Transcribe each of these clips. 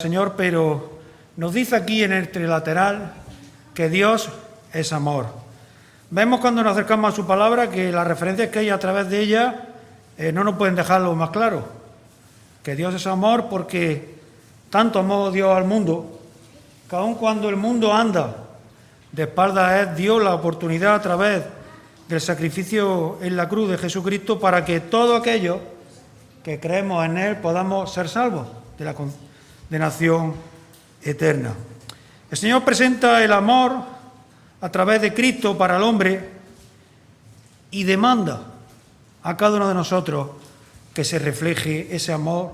Señor, pero nos dice aquí en el trilateral que Dios es amor. Vemos cuando nos acercamos a su palabra que las referencias que hay a través de ella no nos pueden dejarlo más claro. Que Dios es amor porque tanto amó Dios al mundo, que aun cuando el mundo anda de espaldas a Él, dio la oportunidad a través del sacrificio en la cruz de Jesucristo para que todos aquellos que creemos en Él podamos ser salvos de la condenación eterna. El Señor presenta el amor a través de Cristo para el hombre y demanda a cada uno de nosotros que se refleje ese amor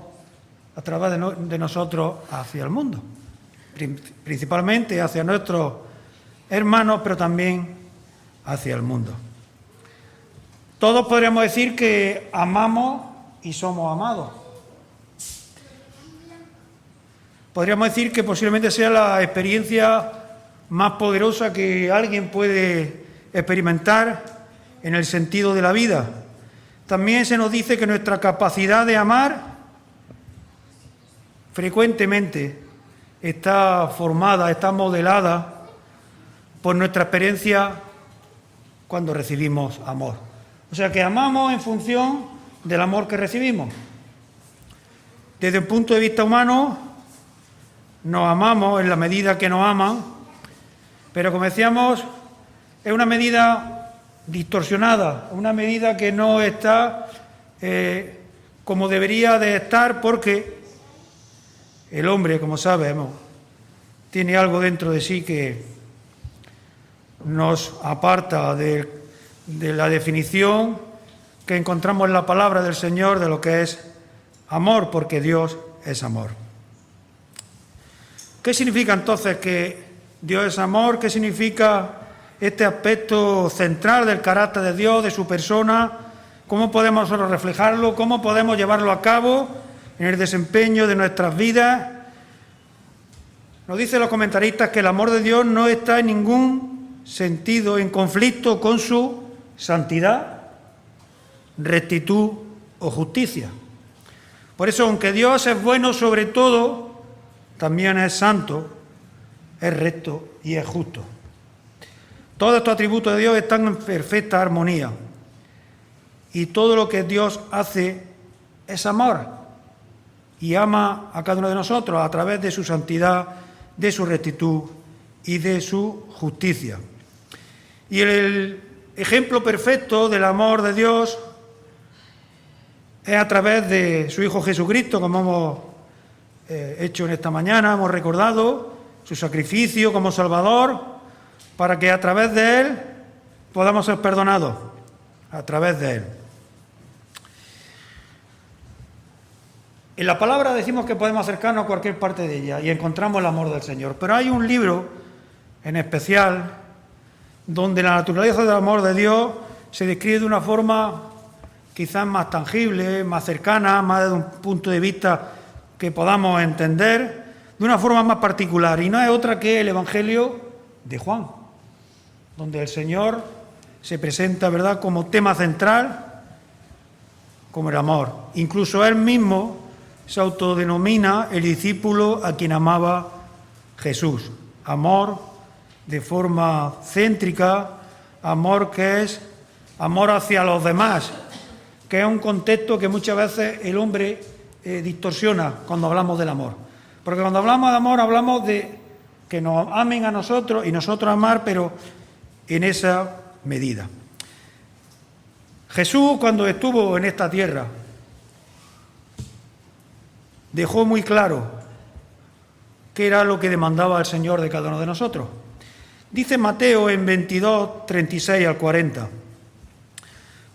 a través de nosotros hacia el mundo, principalmente hacia nuestros hermanos, pero también hacia el mundo. Todos podríamos decir que amamos y somos amados. Podríamos decir que posiblemente sea la experiencia más poderosa que alguien puede experimentar en el sentido de la vida. También se nos dice que nuestra capacidad de amar frecuentemente está formada, está modelada por nuestra experiencia cuando recibimos amor. O sea que amamos en función del amor que recibimos. Desde un punto de vista humano, nos amamos en la medida que nos aman, pero como decíamos, es una medida distorsionada, una medida que no está como debería de estar, porque el hombre, como sabemos, tiene algo dentro de sí que nos aparta de la definición que encontramos en la palabra del Señor de lo que es amor, porque Dios es amor. ¿Qué significa entonces que Dios es amor? ¿Qué significa este aspecto central del carácter de Dios, de su persona? ¿Cómo podemos nosotros reflejarlo? ¿Cómo podemos llevarlo a cabo en el desempeño de nuestras vidas? Nos dicen los comentaristas que el amor de Dios no está en ningún sentido en conflicto con su santidad, rectitud o justicia. Por eso, aunque Dios es bueno sobre todo, también es santo, es recto y es justo. Todos estos atributos de Dios están en perfecta armonía. Y todo lo que Dios hace es amor. Y ama a cada uno de nosotros a través de su santidad, de su rectitud y de su justicia. Y el ejemplo perfecto del amor de Dios es a través de su Hijo Jesucristo, como hemos hecho en esta mañana, hemos recordado su sacrificio como Salvador, para que a través de Él podamos ser perdonados, a través de Él. En la palabra decimos que podemos acercarnos a cualquier parte de ella y encontramos el amor del Señor, pero hay un libro en especial donde la naturaleza del amor de Dios se describe de una forma quizás más tangible, más cercana, más desde un punto de vista que podamos entender de una forma más particular, y no es otra que el Evangelio de Juan, donde el Señor se presenta, ¿verdad?, como tema central, como el amor. Incluso Él mismo se autodenomina el discípulo a quien amaba Jesús. Amor de forma céntrica, amor que es amor hacia los demás, que es un contexto que muchas veces el hombre distorsiona cuando hablamos del amor. Porque cuando hablamos de amor hablamos de que nos amen a nosotros y nosotros amar, pero en esa medida. Jesús, cuando estuvo en esta tierra, dejó muy claro qué era lo que demandaba el Señor de cada uno de nosotros. Dice Mateo en 22, 36 al 40,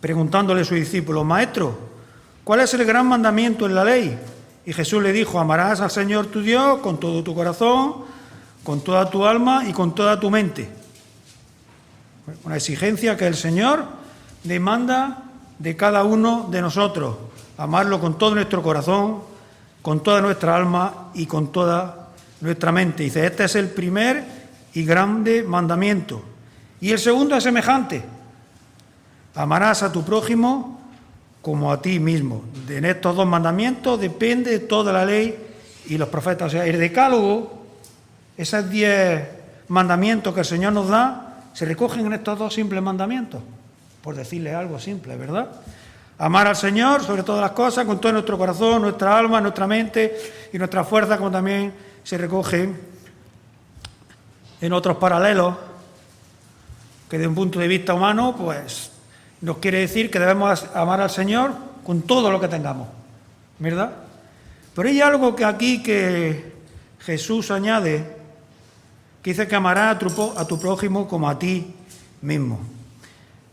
preguntándole a su discípulo: Maestro, ¿cuál es el gran mandamiento en la ley? Y Jesús le dijo: amarás al Señor tu Dios con todo tu corazón, con toda tu alma y con toda tu mente. Una exigencia que el Señor demanda de cada uno de nosotros: amarlo con todo nuestro corazón, con toda nuestra alma y con toda nuestra mente. Dice, este es el primer y grande mandamiento. Y el segundo es semejante: amarás a tu prójimo como a ti mismo. En estos dos mandamientos depende toda la ley y los profetas. O sea, el decálogo, esos 10 mandamientos que el Señor nos da, se recogen en estos 2 simples mandamientos, por decirle algo simple, ¿verdad? Amar al Señor sobre todas las cosas, con todo nuestro corazón, nuestra alma, nuestra mente y nuestra fuerza, como también se recogen en otros paralelos, que desde un punto de vista humano, pues nos quiere decir que debemos amar al Señor con todo lo que tengamos, ¿verdad? Pero hay algo que aquí que Jesús añade, que dice que amarás a tu prójimo como a ti mismo.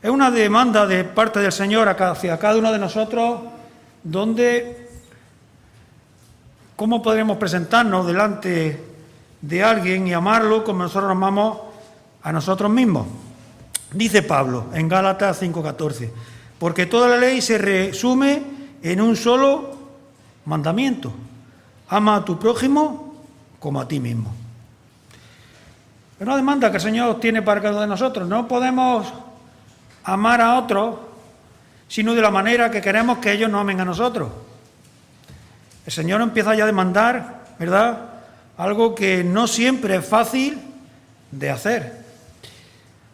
Es una demanda de parte del Señor hacia cada uno de nosotros, donde cómo podremos presentarnos delante de alguien y amarlo como nosotros amamos a nosotros mismos. Dice Pablo en Gálatas 5:14, porque toda la ley se resume en un solo mandamiento: ama a tu prójimo como a ti mismo. Es una demanda que el Señor tiene para cada uno de nosotros. No podemos amar a otros sino de la manera que queremos que ellos nos amen a nosotros. El Señor empieza ya a demandar, ¿verdad?, algo que no siempre es fácil de hacer.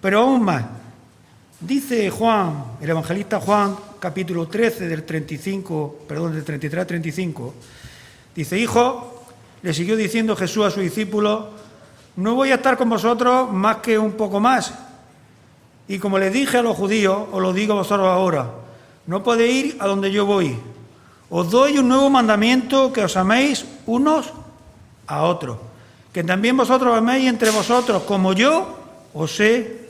Pero aún más, dice Juan, el evangelista Juan, capítulo 13, del 33 al 35, dice: Hijo, le siguió diciendo Jesús a sus discípulos, no voy a estar con vosotros más que un poco más. Y como les dije a los judíos, os lo digo a vosotros ahora, no podéis ir a donde yo voy. Os doy un nuevo mandamiento, que os améis unos a otros, que también vosotros améis entre vosotros, como yo os he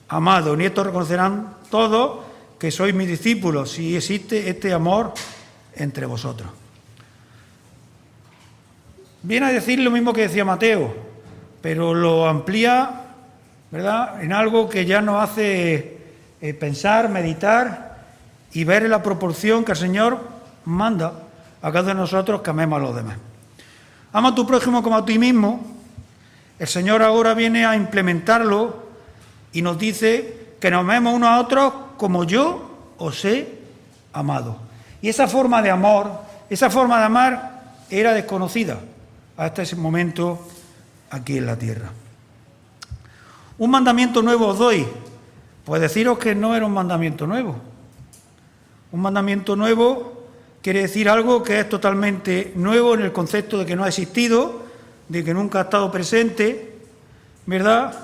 amado. En esto reconocerán todos que sois mis discípulos, si existe este amor entre vosotros. Viene a decir lo mismo que decía Mateo, pero lo amplía, ¿verdad?, en algo que ya nos hace pensar, meditar y ver en la proporción que el Señor manda a cada uno de nosotros que amemos a los demás. Ama a tu prójimo como a ti mismo. El Señor ahora viene a implementarlo y nos dice que nos amemos unos a otros como yo os he amado. Y esa forma de amor, esa forma de amar era desconocida hasta ese momento aquí en la tierra. Un mandamiento nuevo os doy. Pues deciros que no era un mandamiento nuevo. Un mandamiento nuevo quiere decir algo que es totalmente nuevo en el concepto de que no ha existido, de que nunca ha estado presente, ¿verdad?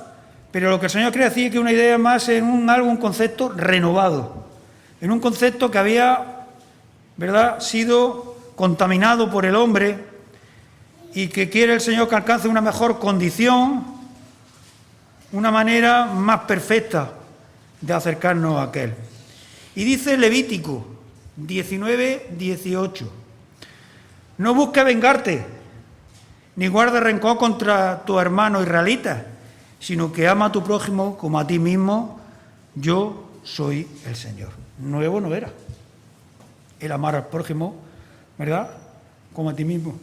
Pero lo que el Señor quiere decir es que una idea más en un concepto renovado, en un concepto que había, ¿verdad?, sido contaminado por el hombre y que quiere el Señor que alcance una mejor condición, una manera más perfecta de acercarnos a aquel. Y dice Levítico 19:18, no busques vengarte, ni guardes rencor contra tu hermano israelita, sino que ama a tu prójimo como a ti mismo, yo soy el Señor. Nuevo no era el amar al prójimo, ¿verdad?, como a ti mismo.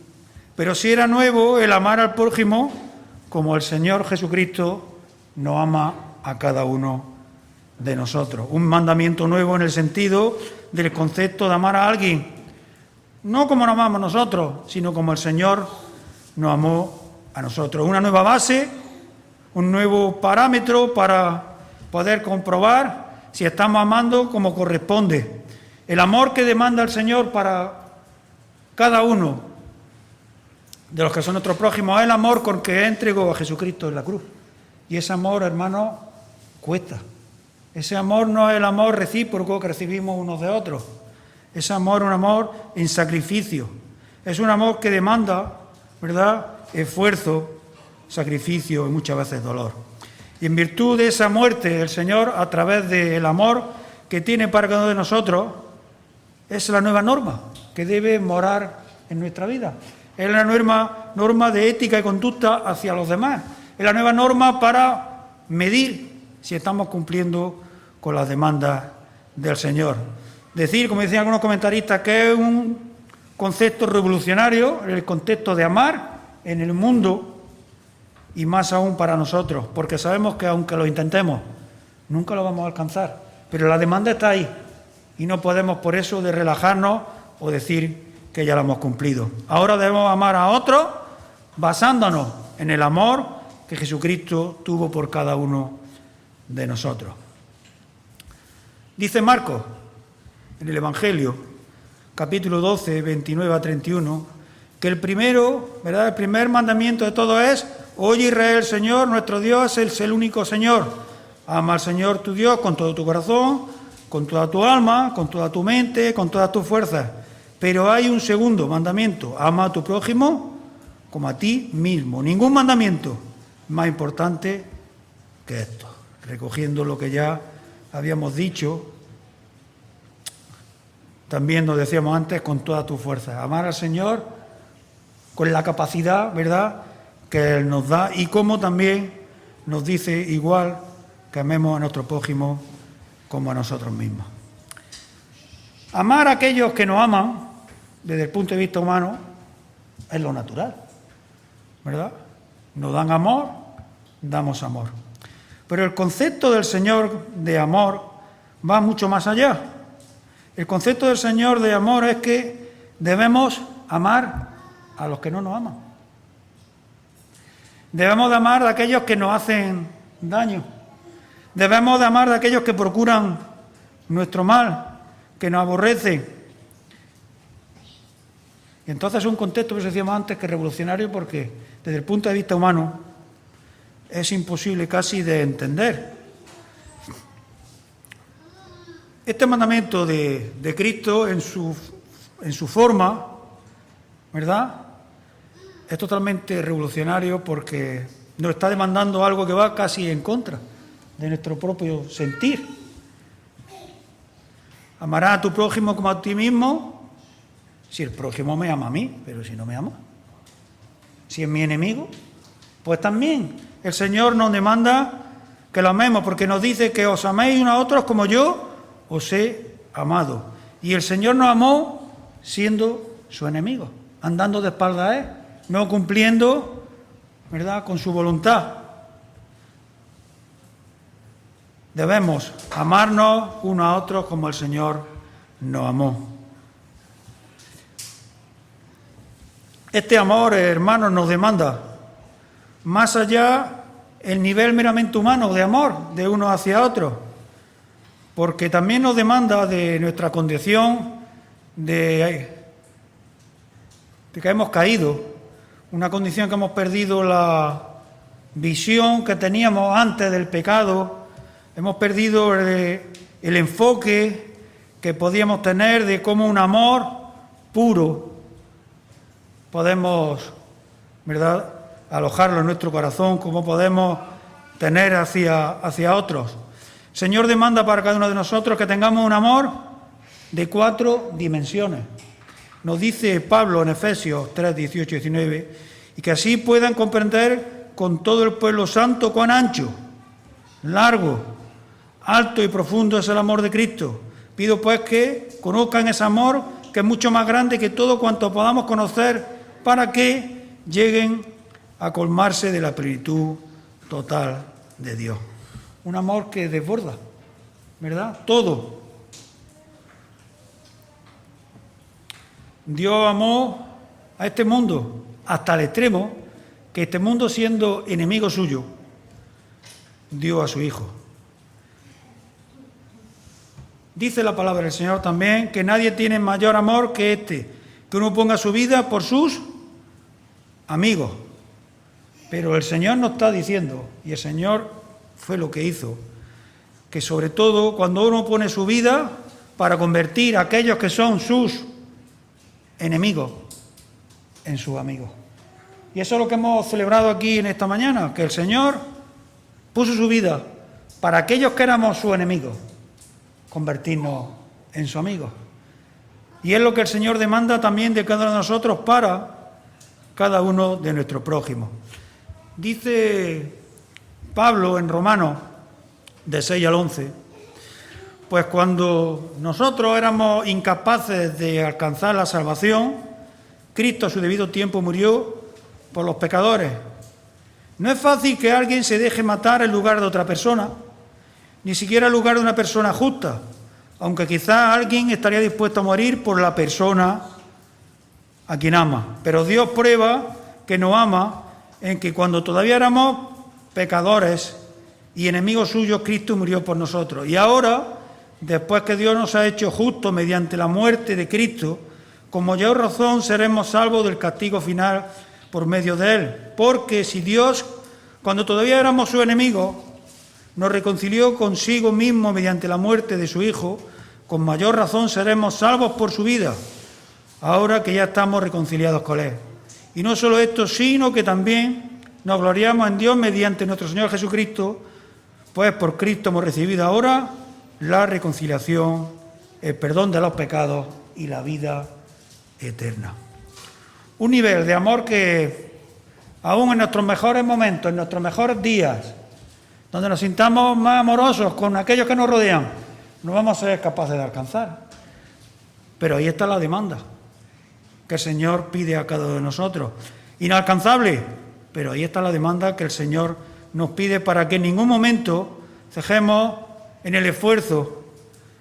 Pero sí era nuevo el amar al prójimo como el Señor Jesucristo nos ama a cada uno de nosotros. Un mandamiento nuevo en el sentido del concepto de amar a alguien, no como nos amamos nosotros, sino como el Señor nos amó a nosotros. Una nueva base, un nuevo parámetro para poder comprobar si estamos amando como corresponde. El amor que demanda el Señor para cada uno de los que son nuestros prójimos es el amor con que entregó a Jesucristo en la cruz. Y ese amor, hermanos, cuesta. Ese amor no es el amor recíproco que recibimos unos de otros. Ese amor es un amor en sacrificio. Es un amor que demanda, ¿verdad?, esfuerzo, sacrificio y muchas veces dolor. Y en virtud de esa muerte, el Señor, a través del amor que tiene para cada uno de nosotros, es la nueva norma que debe morar en nuestra vida. Es la nueva norma de ética y conducta hacia los demás. Es la nueva norma para medir si estamos cumpliendo con las demandas del Señor. Decir, como decían algunos comentaristas, que es un concepto revolucionario en el contexto de amar en el mundo y más aún para nosotros, porque sabemos que aunque lo intentemos, nunca lo vamos a alcanzar. Pero la demanda está ahí y no podemos por eso de relajarnos o decir que ya lo hemos cumplido. Ahora debemos amar a otros basándonos en el amor que Jesucristo tuvo por cada uno de nosotros. Dice Marcos, en el Evangelio, capítulo 12, 29 a 31, que el primero, ¿verdad? El primer mandamiento de todo es: oye Israel, Señor, nuestro Dios es el único Señor. Ama al Señor tu Dios con todo tu corazón, con toda tu alma, con toda tu mente, con todas tus fuerzas. Pero hay un segundo mandamiento: ama a tu prójimo como a ti mismo. Ningún mandamiento más importante que esto. Recogiendo lo que ya habíamos dicho, también nos decíamos antes, con todas tus fuerzas. Amar al Señor con la capacidad, ¿verdad?, que Él nos da, y como también nos dice igual que amemos a nuestro prójimo como a nosotros mismos. Amar a aquellos que nos aman, desde el punto de vista humano, es lo natural, ¿verdad? Nos dan amor, damos amor. Pero el concepto del Señor de amor va mucho más allá. El concepto del Señor de amor es que debemos amar a los que no nos aman. Debemos de amar a aquellos que nos hacen daño. Debemos de amar a aquellos que procuran nuestro mal, que nos aborrecen. Y entonces es un contexto, que decíamos antes, que es revolucionario, porque desde el punto de vista humano es imposible casi de entender. Este mandamiento de Cristo en su forma, ¿verdad?, es totalmente revolucionario, porque nos está demandando algo que va casi en contra de nuestro propio sentir. Amarás a tu prójimo como a ti mismo, si el prójimo me ama a mí, pero si no me ama, si es mi enemigo, pues también el Señor nos demanda que lo amemos, porque nos dice que os améis unos a otros como yo os he amado. Y el Señor nos amó siendo su enemigo, andando de espaldas a Él, no cumpliendo, ¿verdad?, con su voluntad. Debemos amarnos unos a otros como el Señor nos amó. Este amor, hermanos, nos demanda más allá el nivel meramente humano de amor de unos hacia otros, porque también nos demanda de nuestra condición de que hemos caído, una condición que hemos perdido la visión que teníamos antes del pecado, hemos perdido el enfoque que podíamos tener de cómo un amor puro podemos, ¿verdad?, alojarlo en nuestro corazón, cómo podemos tener hacia otros. El Señor demanda para cada uno de nosotros que tengamos un amor de 4 dimensiones. Nos dice Pablo en Efesios 3, 18 y 19, y que así puedan comprender con todo el pueblo santo cuán ancho, largo, alto y profundo es el amor de Cristo. Pido pues que conozcan ese amor, que es mucho más grande que todo cuanto podamos conocer, para que lleguen a colmarse de la plenitud total de Dios. Un amor que desborda, ¿verdad?, todo. Dios amó a este mundo hasta el extremo que este mundo, siendo enemigo suyo, dio a su Hijo. Dice la palabra del Señor también que nadie tiene mayor amor que este, que uno ponga su vida por sus amigos. Pero el Señor nos está diciendo, y el Señor fue lo que hizo, que sobre todo cuando uno pone su vida para convertir a aquellos que son sus enemigos en sus amigos. Y eso es lo que hemos celebrado aquí en esta mañana, que el Señor puso su vida para aquellos que éramos sus enemigos, convertirnos en sus amigos. Y es lo que el Señor demanda también de cada uno de nosotros para cada uno de nuestros prójimos. Dice Pablo en Romanos, de 6 al 11, pues cuando nosotros éramos incapaces de alcanzar la salvación, Cristo a su debido tiempo murió por los pecadores. No es fácil que alguien se deje matar en lugar de otra persona, ni siquiera en lugar de una persona justa, aunque quizás alguien estaría dispuesto a morir por la persona a quien ama. Pero Dios prueba que nos ama en que cuando todavía éramos pecadores y enemigos suyos, Cristo murió por nosotros. Y ahora, después que Dios nos ha hecho justos mediante la muerte de Cristo, con mayor razón seremos salvos del castigo final por medio de Él. Porque si Dios, cuando todavía éramos sus enemigos, nos reconcilió consigo mismo mediante la muerte de su Hijo, con mayor razón seremos salvos por su vida, ahora que ya estamos reconciliados con Él. Y no solo esto, sino que también nos gloriamos en Dios mediante nuestro Señor Jesucristo, pues por Cristo hemos recibido ahora la reconciliación, el perdón de los pecados y la vida eterna. Un nivel de amor que aún en nuestros mejores momentos, en nuestros mejores días, donde nos sintamos más amorosos con aquellos que nos rodean, no vamos a ser capaces de alcanzar. Pero ahí está la demanda que el Señor pide a cada uno de nosotros. Inalcanzable, pero ahí está la demanda que el Señor nos pide para que en ningún momento cejemos en el esfuerzo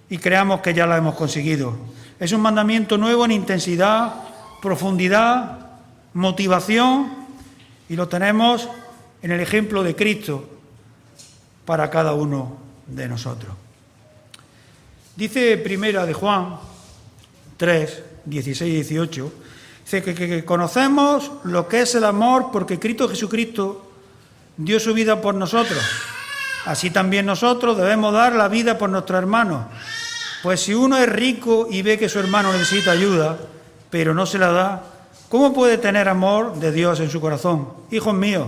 y creamos que ya la hemos conseguido. Es un mandamiento nuevo en intensidad, profundidad, motivación, y lo tenemos en el ejemplo de Cristo para cada uno de nosotros. Dice primera de Juan 3, 16 y 18, dice que conocemos lo que es el amor porque Cristo Jesucristo dio su vida por nosotros. Así también nosotros debemos dar la vida por nuestros hermanos. Pues si uno es rico y ve que su hermano necesita ayuda, pero no se la da, ¿cómo puede tener amor de Dios en su corazón? Hijos míos,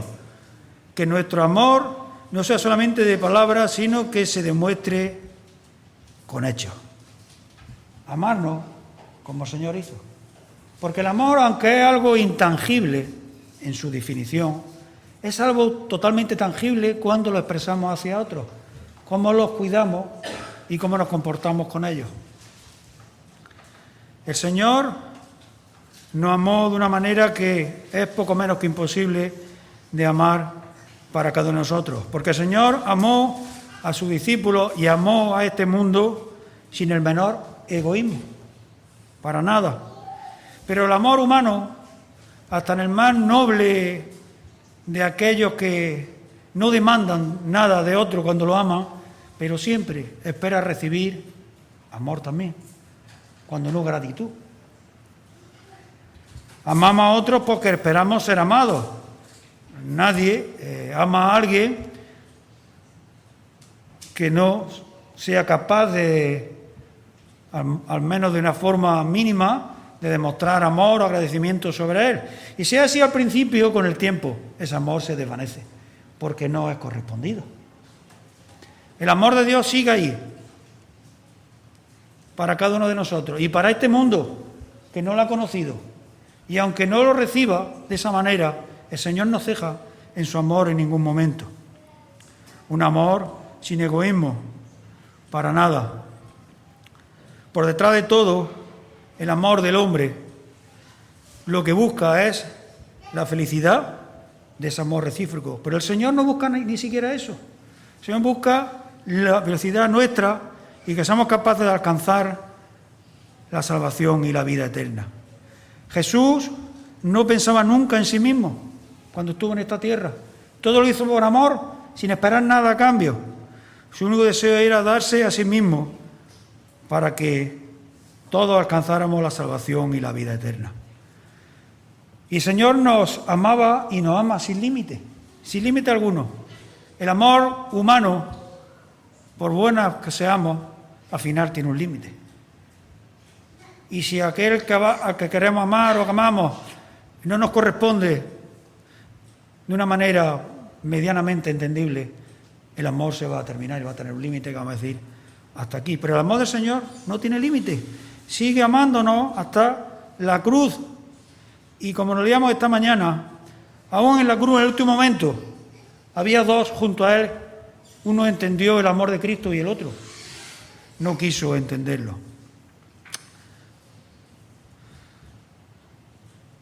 que nuestro amor no sea solamente de palabras, sino que se demuestre con hechos. Amarnos como el Señor hizo. Porque el amor, aunque es algo intangible en su definición, es algo totalmente tangible cuando lo expresamos hacia otros, cómo los cuidamos y cómo nos comportamos con ellos. El Señor nos amó de una manera que es poco menos que imposible de amar para cada uno de nosotros, porque el Señor amó a sus discípulos y amó a este mundo sin el menor egoísmo, para nada. Pero el amor humano, hasta en el más noble de aquellos que no demandan nada de otro cuando lo aman, pero siempre espera recibir amor también, cuando no gratitud. Amamos a otros porque esperamos ser amados. Nadie ama a alguien que no sea capaz de, al menos de una forma mínima, de demostrar amor o agradecimiento sobre él. Y si es así al principio, con el tiempo, ese amor se desvanece, porque no es correspondido. El amor de Dios sigue ahí, para cada uno de nosotros, y para este mundo que no lo ha conocido. Y aunque no lo reciba de esa manera, el Señor no ceja en su amor en ningún momento. Un amor sin egoísmo, para nada. Por detrás de todo, el amor del hombre lo que busca es la felicidad de ese amor recíproco. Pero el Señor no busca ni siquiera eso. El Señor busca la felicidad nuestra y que seamos capaces de alcanzar la salvación y la vida eterna. Jesús no pensaba nunca en sí mismo cuando estuvo en esta tierra. Todo lo hizo por amor, sin esperar nada a cambio. Su único deseo era darse a sí mismo para que todos alcanzáramos la salvación y la vida eterna. Y el Señor nos amaba y nos ama sin límite alguno. El amor humano, por buenas que seamos, al final tiene un límite. Y si aquel al que queremos amar o que amamos no nos corresponde de una manera medianamente entendible, el amor se va a terminar y va a tener un límite que vamos a decir hasta aquí. Pero el amor del Señor no tiene límite. Sigue amándonos hasta la cruz. Y como nos leíamos esta mañana, aún en la cruz, en el último momento, había dos junto a él. Uno entendió el amor de Cristo y el otro no quiso entenderlo.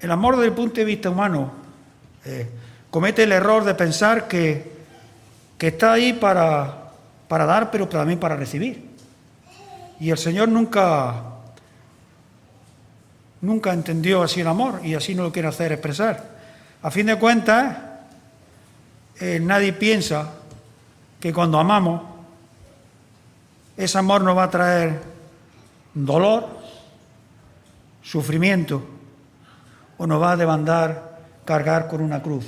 El amor desde el punto de vista humano comete el error de pensar que está ahí para dar, pero también para recibir. Y el Señor nunca nunca entendió así el amor y así no lo quiere hacer expresar. A fin de cuentas, nadie piensa que cuando amamos, ese amor nos va a traer dolor, sufrimiento o nos va a demandar cargar con una cruz.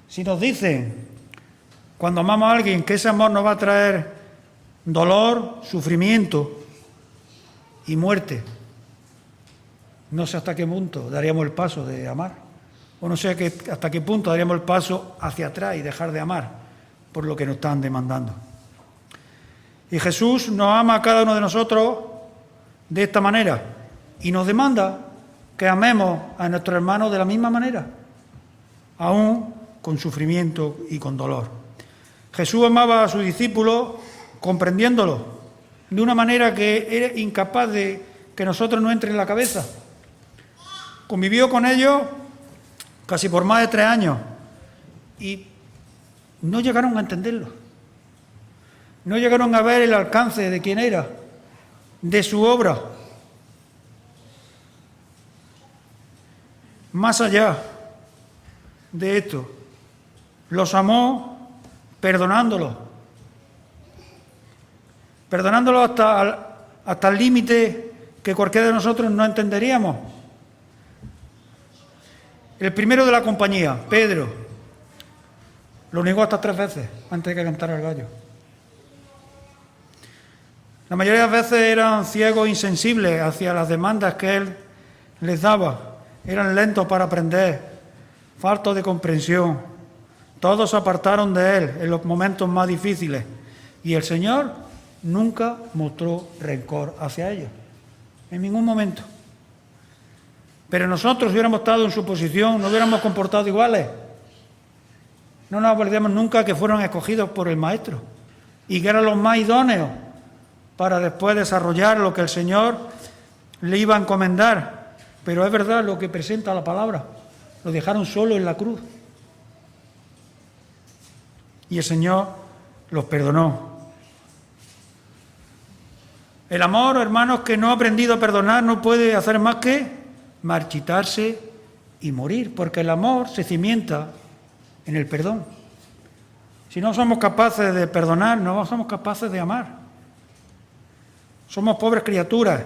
Si nos dicen, cuando amamos a alguien, que ese amor nos va a traer dolor, sufrimiento y muerte, no sé hasta qué punto daríamos el paso de amar, o no sé hasta qué punto daríamos el paso hacia atrás y dejar de amar por lo que nos están demandando. Y Jesús nos ama a cada uno de nosotros de esta manera y nos demanda que amemos a nuestros hermanos de la misma manera, aún con sufrimiento y con dolor. Jesús amaba a sus discípulos comprendiéndolos de una manera que era incapaz de que nosotros no entre en la cabeza. Convivió con ellos casi por más de 3 años y no llegaron a entenderlo. No llegaron a ver el alcance de quién era, de su obra. Más allá de esto, los amó perdonándolos hasta el límite que cualquiera de nosotros no entenderíamos. El primero de la compañía, Pedro, lo negó hasta 3 veces antes de que cantara el gallo. La mayoría de las veces eran ciegos e insensibles hacia las demandas que él les daba. Eran lentos para aprender, faltos de comprensión. Todos se apartaron de él en los momentos más difíciles. Y el Señor nunca mostró rencor hacia ellos, en ningún momento. Pero nosotros, si hubiéramos estado en su posición, no hubiéramos comportado iguales. No nos olvidemos nunca que fueron escogidos por el Maestro y que eran los más idóneos para después desarrollar lo que el Señor le iba a encomendar. Pero es verdad lo que presenta la palabra. Lo dejaron solo en la cruz. Y el Señor los perdonó. El amor, hermanos, que no ha aprendido a perdonar no puede hacer más que marchitarse y morir, porque el amor se cimienta en el perdón. Si no somos capaces de perdonar, no somos capaces de amar. Somos pobres criaturas,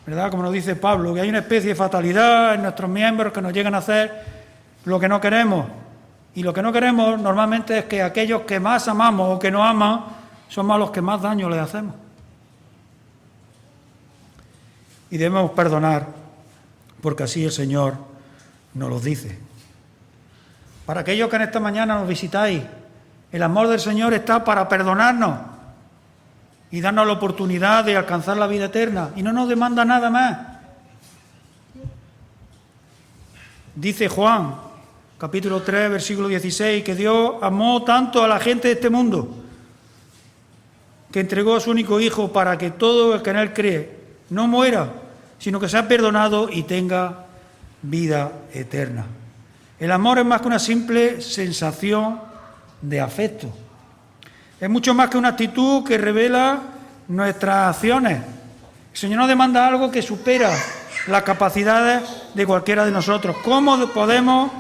¿verdad? Como nos dice Pablo, que hay una especie de fatalidad en nuestros miembros que nos llegan a hacer lo que no queremos. Y lo que no queremos normalmente es que aquellos que más amamos o que no aman somos a los que más daño les hacemos. Y debemos perdonar, porque así el Señor nos lo dice. Para aquellos que en esta mañana nos visitáis, el amor del Señor está para perdonarnos y darnos la oportunidad de alcanzar la vida eterna. Y no nos demanda nada más. Dice Juan, capítulo 3, versículo 16, que Dios amó tanto a la gente de este mundo, que entregó a su único Hijo para que todo el que en Él cree no muera, sino que sea perdonado y tenga vida eterna. El amor es más que una simple sensación de afecto. Es mucho más que una actitud que revela nuestras acciones. El Señor nos demanda algo que supera las capacidades de cualquiera de nosotros. ¿Cómo podemos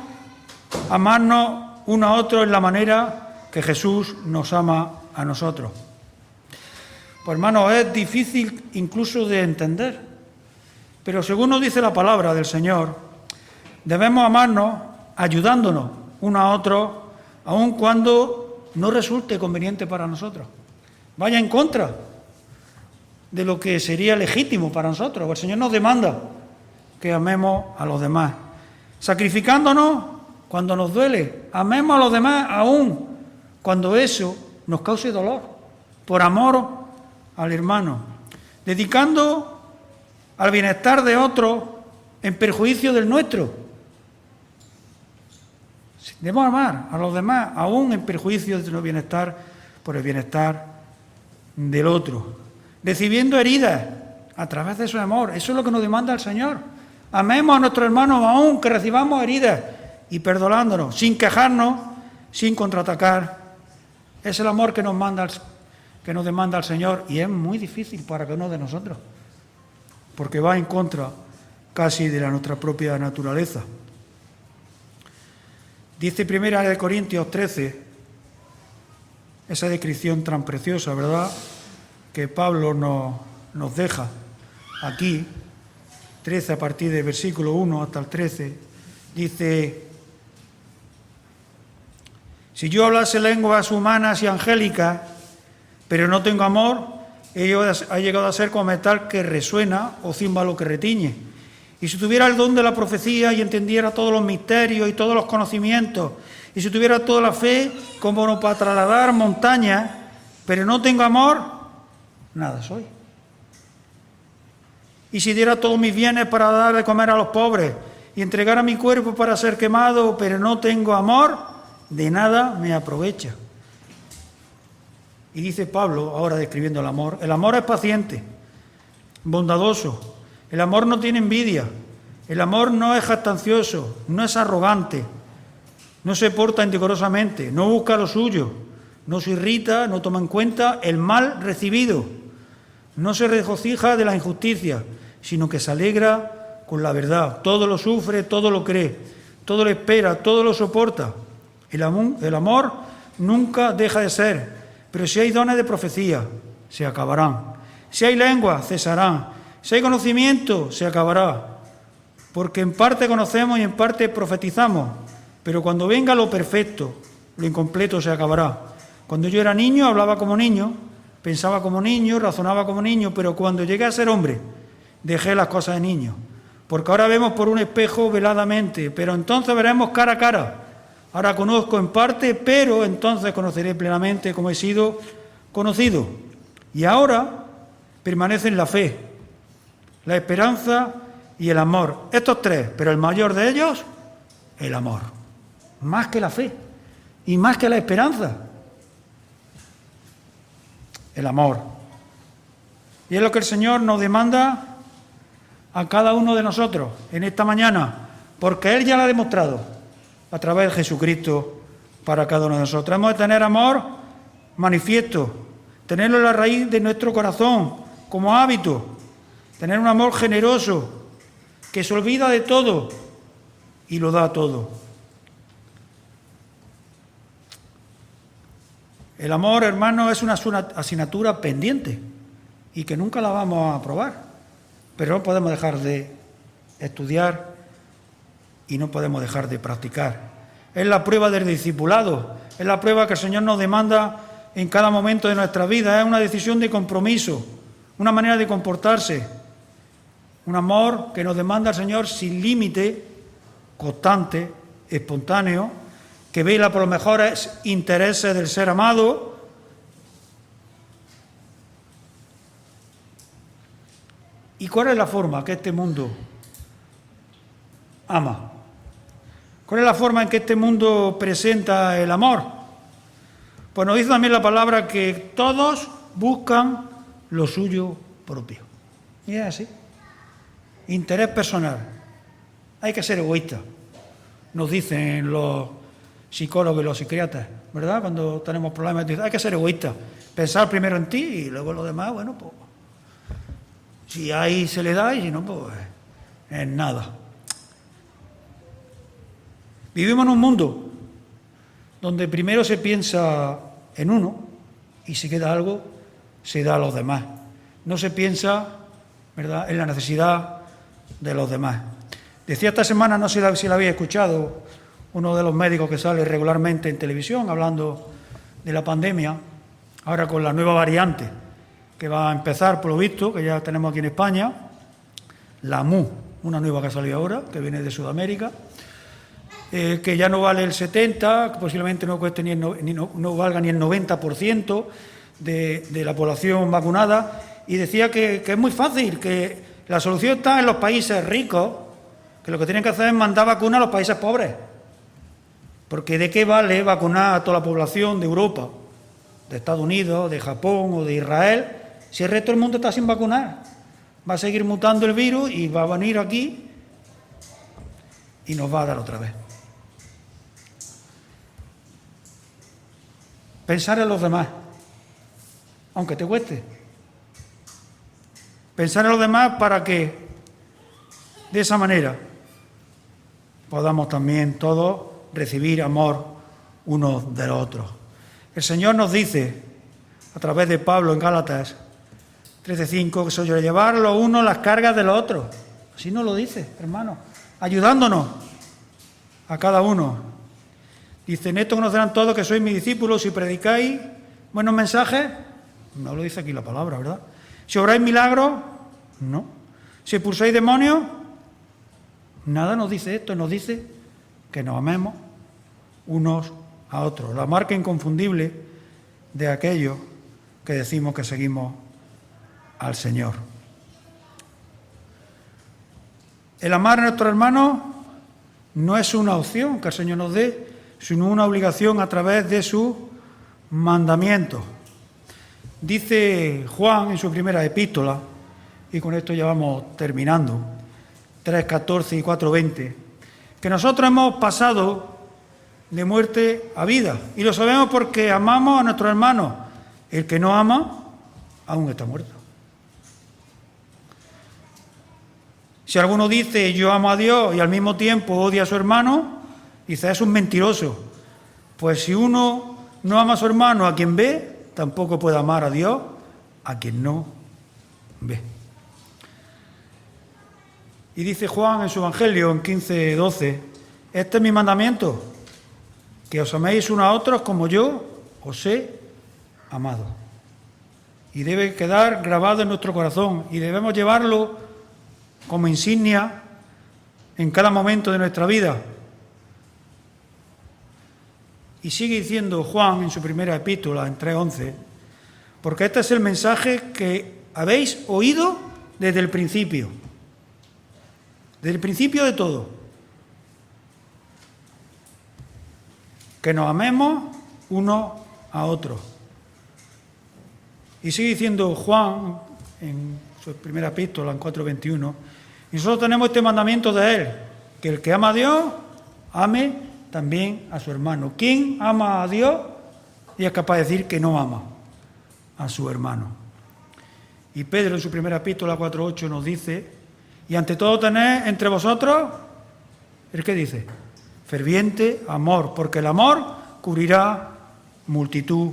amarnos uno a otro en la manera que Jesús nos ama a nosotros? Pues hermanos, es difícil incluso de entender. Pero según nos dice la palabra del Señor, debemos amarnos ayudándonos unos a otros, aun cuando no resulte conveniente para nosotros. Vaya en contra de lo que sería legítimo para nosotros. El Señor nos demanda que amemos a los demás, sacrificándonos cuando nos duele. Amemos a los demás aun cuando eso nos cause dolor, por amor al hermano, dedicando al bienestar de otros en perjuicio del nuestro. Debemos amar a los demás, aún en perjuicio de nuestro bienestar, por el bienestar del otro. Recibiendo heridas a través de su amor. Eso es lo que nos demanda el Señor. Amemos a nuestros hermanos aún que recibamos heridas y perdonándonos, sin quejarnos, sin contraatacar. Es el amor que nos demanda el Señor, y es muy difícil para cada uno de nosotros. porque va en contra casi de nuestra propia naturaleza. Dice 1 Corintios 13, esa descripción tan preciosa, ¿verdad?, que Pablo nos deja aquí, 13 a partir del versículo 1 hasta el 13, dice: si yo hablase lenguas humanas y angélicas, pero no tengo amor, ello ha llegado a ser como metal que resuena o címbalo que retiñe. Y si tuviera el don de la profecía y entendiera todos los misterios y todos los conocimientos, y si tuviera toda la fe como no para trasladar montañas, pero no tengo amor, nada soy. Y si diera todos mis bienes para dar de comer a los pobres y entregara mi cuerpo para ser quemado, pero no tengo amor, de nada me aprovecha. Y dice Pablo, ahora describiendo el amor es paciente, bondadoso, el amor no tiene envidia, el amor no es jactancioso, no es arrogante, no se porta indecorosamente, no busca lo suyo, no se irrita, no toma en cuenta el mal recibido, no se regocija de la injusticia, sino que se alegra con la verdad. Todo lo sufre, todo lo cree, todo lo espera, todo lo soporta. El amor nunca deja de ser, pero si hay dones de profecía, se acabarán. Si hay lengua, cesarán. Si hay conocimiento, se acabará. Porque en parte conocemos y en parte profetizamos, pero cuando venga lo perfecto, lo incompleto se acabará. Cuando yo era niño, hablaba como niño, pensaba como niño, razonaba como niño, pero cuando llegué a ser hombre, dejé las cosas de niño. Porque ahora vemos por un espejo veladamente, pero entonces veremos cara a cara. Ahora conozco en parte, pero entonces conoceré plenamente como he sido conocido. Y ahora permanecen la fe, la esperanza y el amor. Estos tres, pero el mayor de ellos, el amor. Más que la fe y más que la esperanza. El amor. Y es lo que el Señor nos demanda a cada uno de nosotros en esta mañana, porque Él ya lo ha demostrado a través de Jesucristo para cada uno de nosotros. Hemos de tener amor manifiesto, tenerlo en la raíz de nuestro corazón como hábito, tener un amor generoso que se olvida de todo y lo da todo. El amor, hermano, es una asignatura pendiente y que nunca la vamos a aprobar, pero no podemos dejar de estudiar y no podemos dejar de practicar. Es la prueba del discipulado, es la prueba que el Señor nos demanda en cada momento de nuestra vida, es una decisión de compromiso, una manera de comportarse, un amor que nos demanda el Señor sin límite, constante, espontáneo, que vela por los mejores intereses del ser amado. ¿Y cuál es la forma que este mundo ama? ¿Cuál es la forma en que este mundo presenta el amor? Pues nos dice también la palabra que todos buscan lo suyo propio. Y es así. Interés personal. Hay que ser egoísta, nos dicen los psicólogos y los psiquiatras, ¿verdad? Cuando tenemos problemas, dicen, hay que ser egoísta. Pensar primero en ti y luego lo demás, bueno, pues si ahí se le da y si no, pues es nada. Vivimos en un mundo donde primero se piensa en uno y si queda algo, se da a los demás. No se piensa, ¿verdad?, en la necesidad de los demás. Decía esta semana, no sé si la habéis escuchado, uno de los médicos que sale regularmente en televisión hablando de la pandemia, ahora con la nueva variante que va a empezar, por lo visto, que ya tenemos aquí en España, la MU, una nueva que ha salido ahora, que viene de Sudamérica, que ya no vale el 70%, que posiblemente no valga ni el 90% de la población vacunada, y decía que es muy fácil, que la solución está en los países ricos, que lo que tienen que hacer es mandar vacunas a los países pobres. Porque ¿de qué vale vacunar a toda la población de Europa, de Estados Unidos, de Japón o de Israel, si el resto del mundo está sin vacunar? Va a seguir mutando el virus y va a venir aquí y nos va a dar otra vez. Pensar en los demás, aunque te cueste. Pensar en los demás para que de esa manera podamos también todos recibir amor unos de los otros. El Señor nos dice, a través de Pablo en Gálatas 13:5, que sobrellevar los unos las cargas de los otros. Así nos lo dice, hermano, ayudándonos a cada uno. Dice, en esto conocerán todos que sois mis discípulos si predicáis buenos mensajes. No lo dice aquí la palabra, ¿verdad? Si obráis milagros, no. Si expulsáis demonios, nada nos dice esto, nos dice que nos amemos unos a otros. La marca inconfundible de aquellos que decimos que seguimos al Señor. El amar a nuestros hermanos no es una opción que el Señor nos dé, sino una obligación a través de sus mandamientos. Dice Juan en su primera epístola, y con esto ya vamos terminando, 3:14 y 4:20, que nosotros hemos pasado de muerte a vida, y lo sabemos porque amamos a nuestros hermanos. El que no ama, aún está muerto. Si alguno dice, yo amo a Dios, y al mismo tiempo odia a su hermano, dice, es un mentiroso. Pues si uno no ama a su hermano a quien ve, tampoco puede amar a Dios a quien no ve. Y dice Juan en su Evangelio, en 15:12, este es mi mandamiento, que os améis unos a otros como yo os he amado. Y debe quedar grabado en nuestro corazón, y debemos llevarlo como insignia en cada momento de nuestra vida. Y sigue diciendo Juan en su primera epístola, en 3:11, porque este es el mensaje que habéis oído desde el principio de todo, que nos amemos unos a otros. Y sigue diciendo Juan en su primera epístola, en 4:21, y nosotros tenemos este mandamiento de él, que el que ama a Dios, ame también a su hermano. ¿Quién ama a Dios y es capaz de decir que no ama a su hermano? Y Pedro en su primera epístola 4:8 nos dice, y ante todo tened entre vosotros, ¿el qué dice? Ferviente amor, porque el amor cubrirá multitud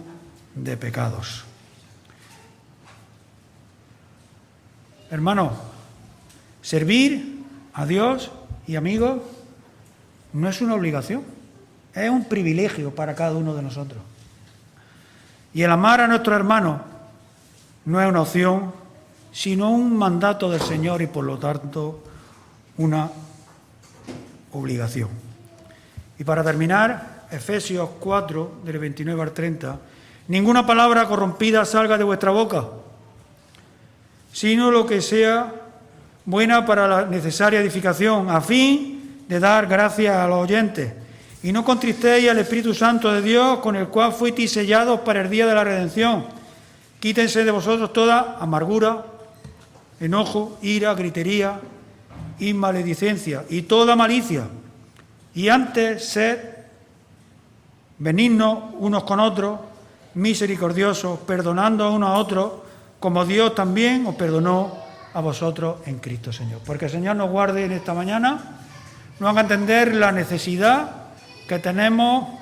de pecados. Hermanos, servir a Dios y amigos no es una obligación, es un privilegio para cada uno de nosotros. Y el amar a nuestros hermanos no es una opción, sino un mandato del Señor y por lo tanto una obligación. Y para terminar, Efesios 4, del 29 al 30, ninguna palabra corrompida salga de vuestra boca, sino lo que sea buena para la necesaria edificación, a fin de dar gracias a los oyentes. Y no contristéis al Espíritu Santo de Dios, con el cual fuisteis sellados para el día de la redención. Quítense de vosotros toda amargura, enojo, ira, gritería y maledicencia, y toda malicia. Y antes sed benignos unos con otros, misericordiosos, perdonando unos a otros, como Dios también os perdonó a vosotros en Cristo Señor. Porque el Señor nos guarde en esta mañana, nos haga entender la necesidad que tenemos